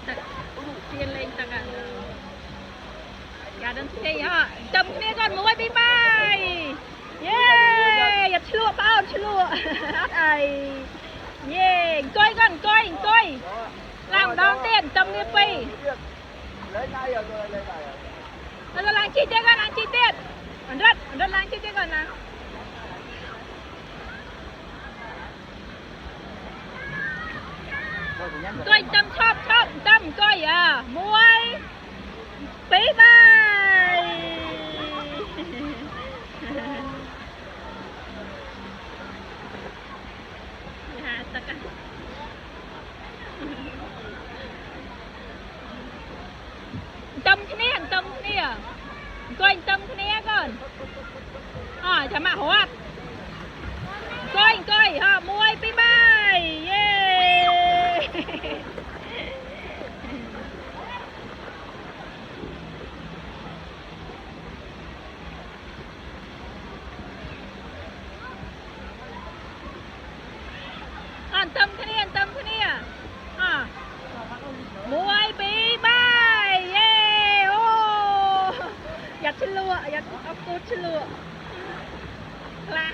ទឹកទៀនលេងទឹកយ៉ាដឹងស្គីហ៎ចំគ្នាគាត់1 2 3យេយ៉ាឆ្លក់បោតឆ្លក់អត់អីយេអង្គុយគាត់អង្គុយឡើងម្ដងទៀតចំគ្នា2លេងហើយទៅឡើងជីទៀតគាត់ឡើងជីទៀតអណ្រិតឡើងជីទៀតគាត់ណាcoi tâm chóp tâm coi à muối bí bay ha tất cả tâm thế này coi tâm thế này con chả mà hóa coi ha muối bí bay yeah tâm thế này muối bí bay yeah ô giặt chân lụa giặt ốc cốt chân lụa là